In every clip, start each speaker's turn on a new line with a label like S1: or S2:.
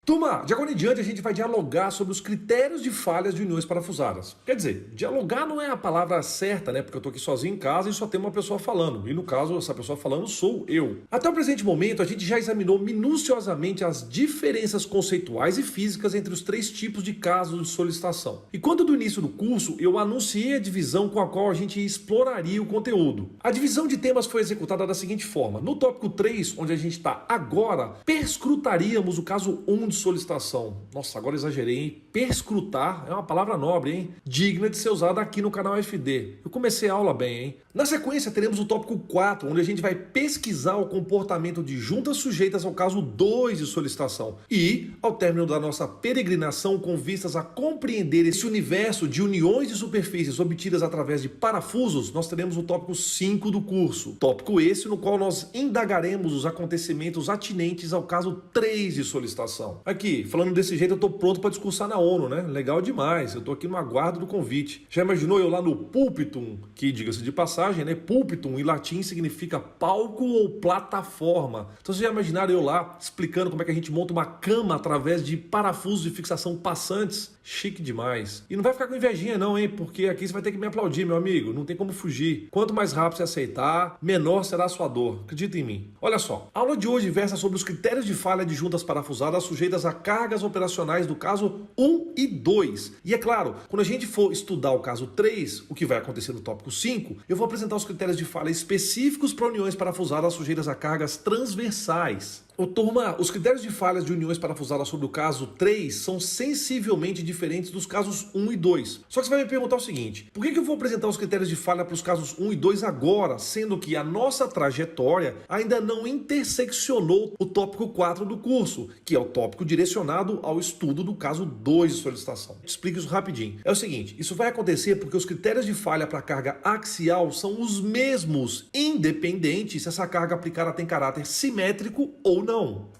S1: Turma, de agora em diante a gente vai dialogar sobre os critérios de falhas de uniões parafusadas. Quer dizer, dialogar não é a palavra certa, né? Porque eu tô aqui sozinho em casa e só tem uma pessoa falando. E no caso, essa pessoa falando sou eu. Até o presente momento, a gente já examinou minuciosamente as diferenças conceituais e físicas entre os três tipos de casos de solicitação. E quando do início do curso, eu anunciei a divisão com a qual a gente exploraria o conteúdo. A divisão de temas foi executada da seguinte forma. No tópico 3, onde a gente está agora, perscrutaríamos o caso 1 de solicitação. Nossa, agora exagerei, hein? Perscrutar é uma palavra nobre, hein? Digna de ser usada aqui no canal FD. Eu comecei a aula bem, hein? Na sequência, teremos o tópico 4, onde a gente vai pesquisar o comportamento de juntas sujeitas ao caso 2 de solicitação. E, ao término da nossa peregrinação com vistas a compreender esse universo de uniões de superfícies obtidas através de parafusos, nós teremos o tópico 5 do curso. Tópico esse no qual nós indagaremos os acontecimentos atinentes ao caso 3 de solicitação. Aqui, falando desse jeito, eu tô pronto para discursar na ONU, né? Legal demais, eu tô aqui no aguardo do convite. Já imaginou eu lá no púlpitum, que diga-se de passagem, né? Púlpitum em latim significa palco ou plataforma. Então vocês já imaginaram eu lá explicando como é que a gente monta uma cama através de parafusos de fixação passantes? Chique demais. E não vai ficar com invejinha não, hein? Porque aqui você vai ter que me aplaudir, meu amigo. Não tem como fugir. Quanto mais rápido você aceitar, menor será a sua dor. Acredita em mim. Olha só, a aula de hoje versa sobre os critérios de falha de juntas parafusadas sujeitas a cargas operacionais do caso 1 e 2. E é claro, quando a gente for estudar o caso 3, o que vai acontecer no tópico 5, eu vou apresentar os critérios de falha específicos para uniões parafusadas sujeitas a cargas transversais. Ô, turma, os critérios de falhas de uniões parafusadas sobre o caso 3 são sensivelmente diferentes dos casos 1 e 2. Só que você vai me perguntar o seguinte, por que eu vou apresentar os critérios de falha para os casos 1 e 2 agora, sendo que a nossa trajetória ainda não interseccionou o tópico 4 do curso, que é o tópico direcionado ao estudo do caso 2 de solicitação? Te explico isso rapidinho. É o seguinte, isso vai acontecer porque os critérios de falha para a carga axial são os mesmos, independente se essa carga aplicada tem caráter simétrico ou não.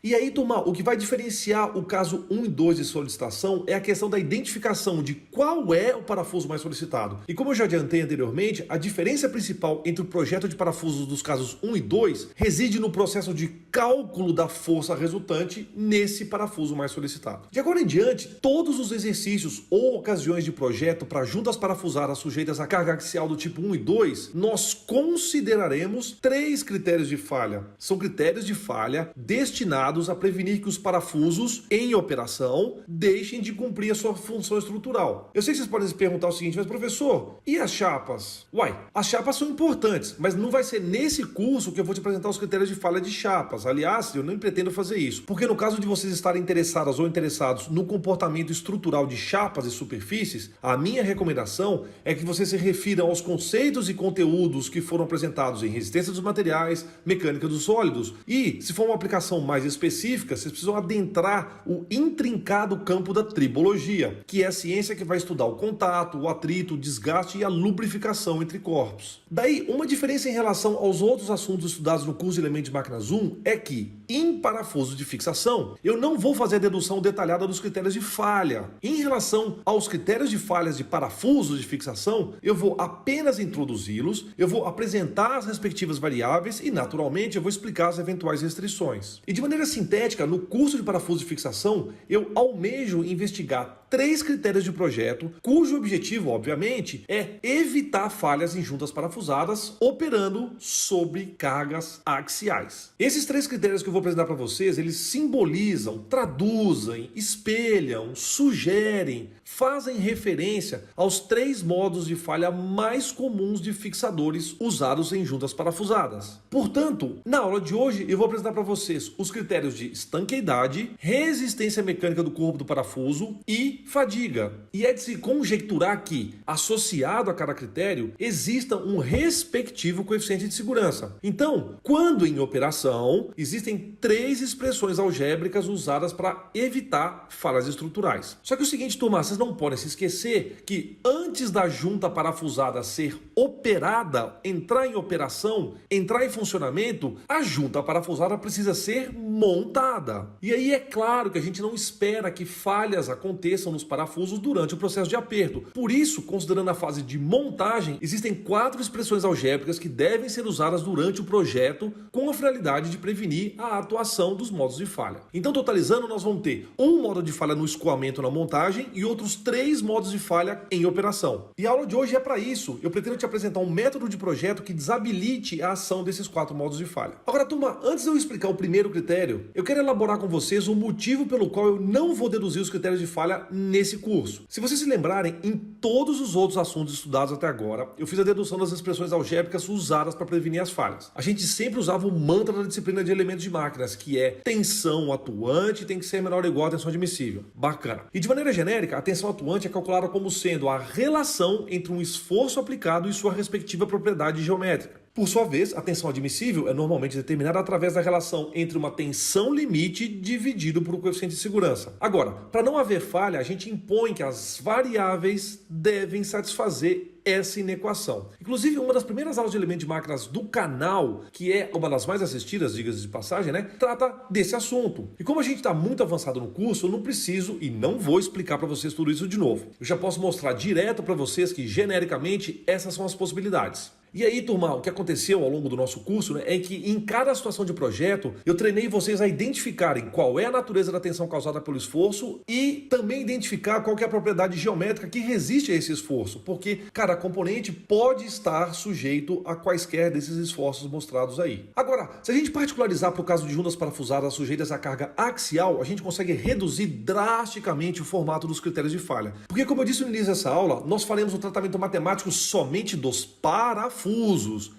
S1: E aí, turma, o que vai diferenciar o caso 1 e 2 de solicitação é a questão da identificação de qual é o parafuso mais solicitado. E como eu já adiantei anteriormente, a diferença principal entre o projeto de parafusos dos casos 1 e 2 reside no processo de cálculo da força resultante nesse parafuso mais solicitado. De agora em diante, todos os exercícios ou ocasiões de projeto para juntas parafusadas sujeitas à carga axial do tipo 1 e 2, nós consideraremos 3 critérios de falha. São critérios de falha destinados a prevenir que os parafusos em operação deixem de cumprir a sua função estrutural. Eu sei que vocês podem se perguntar o seguinte, mas professor, e as chapas? Uai, as chapas são importantes, mas não vai ser nesse curso que eu vou te apresentar os critérios de falha de chapas. Aliás, eu nem pretendo fazer isso, porque no caso de vocês estarem interessadas ou interessados no comportamento estrutural de chapas e superfícies, a minha recomendação é que vocês se refiram aos conceitos e conteúdos que foram apresentados em resistência dos materiais, mecânica dos sólidos e, se for uma aplicação mais específica, vocês precisam adentrar o intrincado campo da tribologia, que é a ciência que vai estudar o contato, o atrito, o desgaste e a lubrificação entre corpos. Daí, uma diferença em relação aos outros assuntos estudados no curso de Elementos de Máquinas 1 é que, em parafusos de fixação, eu não vou fazer a dedução detalhada dos critérios de falha. Em relação aos critérios de falhas de parafusos de fixação, eu vou apenas introduzi-los, eu vou apresentar as respectivas variáveis e, naturalmente, eu vou explicar as eventuais restrições. E de maneira sintética, no curso de parafuso de fixação, eu almejo investigar 3 critérios de projeto, cujo objetivo, obviamente, é evitar falhas em juntas parafusadas operando sobre cargas axiais. Esses 3 critérios que eu vou apresentar para vocês, eles simbolizam, traduzem, espelham, sugerem, fazem referência aos 3 modos de falha mais comuns de fixadores usados em juntas parafusadas. Portanto, na aula de hoje eu vou apresentar para vocês os critérios de estanqueidade, resistência mecânica do corpo do parafuso e fadiga. E é de se conjecturar que, associado a cada critério, exista um respectivo coeficiente de segurança. Então, quando em operação, existem 3 expressões algébricas usadas para evitar falhas estruturais. Só que é o seguinte, turma, vocês não podem se esquecer que antes da junta parafusada ser operada, entrar em operação, entrar em funcionamento, a junta parafusada precisa ser montada. E aí é claro que a gente não espera que falhas aconteçam nos parafusos durante o processo de aperto. Por isso, considerando a fase de montagem, existem 4 expressões algébricas que devem ser usadas durante o projeto com a finalidade de prevenir a a atuação dos modos de falha. Então, totalizando, nós vamos ter um modo de falha no escoamento na montagem e outros 3 modos de falha em operação. E a aula de hoje é para isso. Eu pretendo te apresentar um método de projeto que desabilite a ação desses 4 modos de falha. Agora, turma, antes de eu explicar o primeiro critério, eu quero elaborar com vocês o motivo pelo qual eu não vou deduzir os critérios de falha nesse curso. Se vocês se lembrarem, em todos os outros assuntos estudados até agora, eu fiz a dedução das expressões algébricas usadas para prevenir as falhas. A gente sempre usava o mantra da disciplina de elementos de máquinas, que é tensão atuante tem que ser menor ou igual à tensão admissível. Bacana. E de maneira genérica, a tensão atuante é calculada como sendo a relação entre um esforço aplicado e sua respectiva propriedade geométrica. Por sua vez, a tensão admissível é normalmente determinada através da relação entre uma tensão limite dividido por um coeficiente de segurança. Agora, para não haver falha, a gente impõe que as variáveis devem satisfazer essa inequação. Inclusive, uma das primeiras aulas de elementos de máquinas do canal, que é uma das mais assistidas, diga-se de passagem, trata desse assunto. E como a gente está muito avançado no curso, eu não preciso e não vou explicar para vocês tudo isso de novo. Eu já posso mostrar direto para vocês que, genericamente, essas são as possibilidades. E aí, turma, o que aconteceu ao longo do nosso curso é que em cada situação de projeto, eu treinei vocês a identificarem qual é a natureza da tensão causada pelo esforço e também identificar qual que é a propriedade geométrica que resiste a esse esforço, porque cada componente pode estar sujeito a quaisquer desses esforços mostrados aí. Agora, se a gente particularizar para o caso de juntas parafusadas sujeitas à carga axial, a gente consegue reduzir drasticamente o formato dos critérios de falha. Porque, como eu disse no início dessa aula, nós faremos o tratamento matemático somente dos parafusos.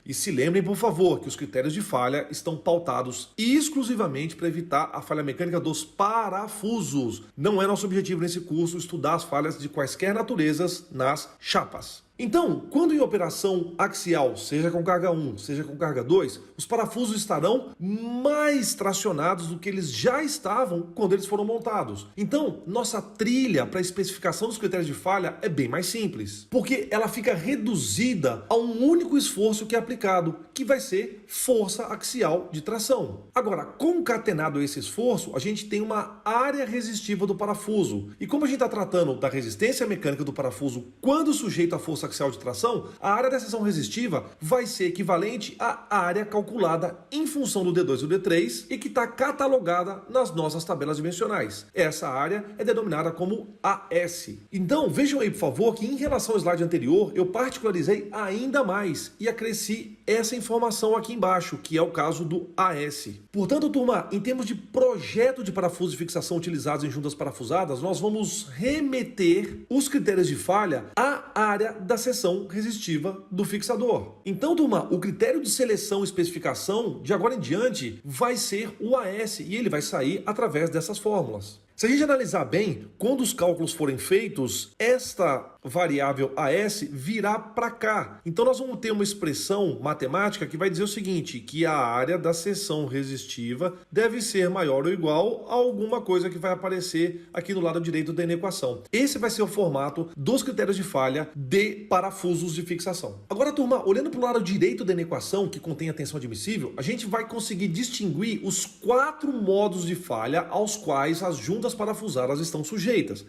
S1: E se lembrem, por favor, que os critérios de falha estão pautados exclusivamente para evitar a falha mecânica dos parafusos. Não é nosso objetivo nesse curso estudar as falhas de quaisquer naturezas nas chapas. Então, quando em operação axial, seja com carga 1, seja com carga 2, os parafusos estarão mais tracionados do que eles já estavam quando eles foram montados. Então, nossa trilha para a especificação dos critérios de falha é bem mais simples, porque ela fica reduzida a um único esforço que é aplicado, que vai ser força axial de tração. Agora, concatenado a esse esforço, a gente tem uma área resistiva do parafuso. E como a gente está tratando da resistência mecânica do parafuso quando sujeito à força axial de tração, a área da seção resistiva vai ser equivalente à área calculada em função do D2 e do D3 e que está catalogada nas nossas tabelas dimensionais. Essa área é denominada como AS. Então, vejam aí, por favor, que em relação ao slide anterior, eu particularizei ainda mais e acresci essa informação aqui embaixo, que é o caso do AS. Portanto, turma, em termos de projeto de parafuso de fixação utilizados em juntas parafusadas, nós vamos remeter os critérios de falha à área da seção resistiva do fixador. Então, turma, o critério de seleção e especificação, de agora em diante, vai ser o AS e ele vai sair através dessas fórmulas. Se a gente analisar bem, quando os cálculos forem feitos, esta variável AS virá para cá. Então nós vamos ter uma expressão matemática que vai dizer o seguinte, que a área da seção resistiva deve ser maior ou igual a alguma coisa que vai aparecer aqui no lado direito da inequação. Esse vai ser o formato dos critérios de falha de parafusos de fixação. Agora, turma, olhando para o lado direito da inequação, que contém a tensão admissível, a gente vai conseguir distinguir os 4 modos de falha aos quais as juntas parafusadas estão sujeitas.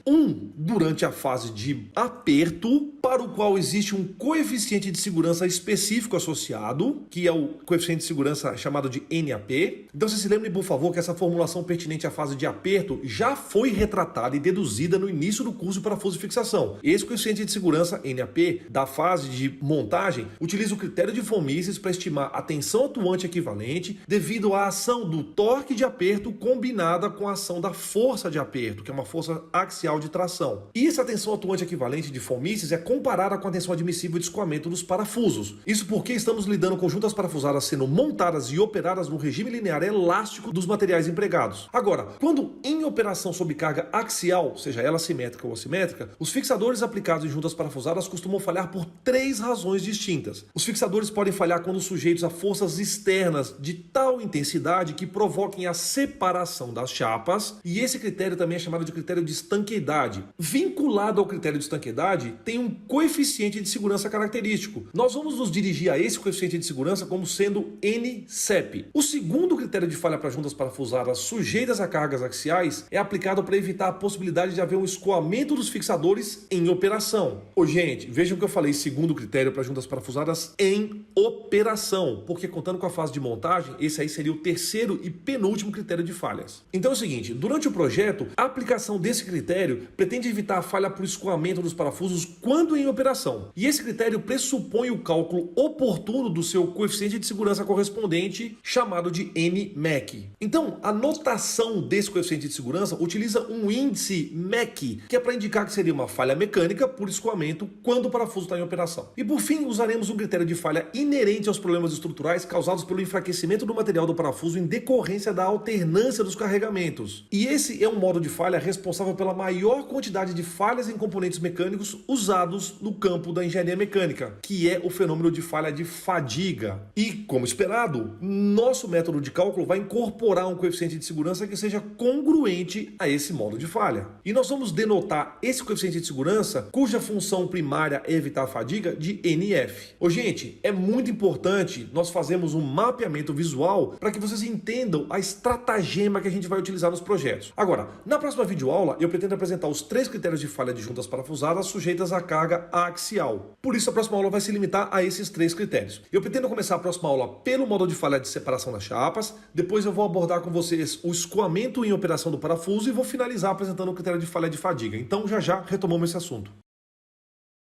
S1: Durante a fase de aperto, para o qual existe um coeficiente de segurança específico associado, que é o coeficiente de segurança chamado de NAP. Então, vocês se lembrem, por favor, que essa formulação pertinente à fase de aperto já foi retratada e deduzida no início do curso de parafuso de fixação. Esse coeficiente de segurança NAP da fase de montagem utiliza o critério de von Mises para estimar a tensão atuante equivalente devido à ação do torque de aperto combinada com a ação da força de aperto, que é uma força axial de tração. E essa tensão atuante equivalente de von Mises é comparada com a tensão admissível de escoamento dos parafusos. Isso porque estamos lidando com juntas parafusadas sendo montadas e operadas no regime linear elástico dos materiais empregados. Agora, quando em operação sob carga axial, seja ela simétrica ou assimétrica, os fixadores aplicados em juntas parafusadas costumam falhar por 3 razões distintas. Os fixadores podem falhar quando sujeitos a forças externas de tal intensidade que provoquem a separação das chapas, e esse critério também é chamado de critério de estanqueidade. Vinculado ao critério de estanqueidade, tem um coeficiente de segurança característico. Nós vamos nos dirigir a esse coeficiente de segurança como sendo NCEP. O segundo critério de falha para juntas parafusadas sujeitas a cargas axiais é aplicado para evitar a possibilidade de haver um escoamento dos fixadores em operação. Ô, gente, vejam que eu falei segundo critério para juntas parafusadas em operação, porque contando com a fase de montagem, esse aí seria o terceiro e penúltimo critério de falhas. Então é o seguinte, durante o projeto, a aplicação desse critério pretende evitar a falha por escoamento dos parafusos quando em operação. E esse critério pressupõe o cálculo oportuno do seu coeficiente de segurança correspondente, chamado de NMAC. Então, a notação desse coeficiente de segurança utiliza um índice MAC, que é para indicar que seria uma falha mecânica por escoamento quando o parafuso está em operação. E por fim, usaremos um critério de falha inerente aos problemas estruturais causados pelo enfraquecimento do material do parafuso em decorrência da alternância dos carregamentos. E esse é um modo de falha responsável pela maior quantidade de falhas em componentes mecânicos usados no campo da engenharia mecânica, que é o fenômeno de falha de fadiga. E, como esperado, nosso método de cálculo vai incorporar um coeficiente de segurança que seja congruente a esse modo de falha. E nós vamos denotar esse coeficiente de segurança, cuja função primária é evitar a fadiga, de NF. Ô, gente, é muito importante nós fazermos um mapeamento visual para que vocês entendam a estratagema que a gente vai utilizar nos projetos. Agora, na próxima videoaula, eu pretendo apresentar os 3 critérios de falha de juntas parafusadas sujeitas à carga axial. Por isso, a próxima aula vai se limitar a esses 3 critérios. Eu pretendo começar a próxima aula pelo módulo de falha de separação das chapas, depois eu vou abordar com vocês o escoamento em operação do parafuso e vou finalizar apresentando o critério de falha de fadiga. Então, já já retomamos esse assunto.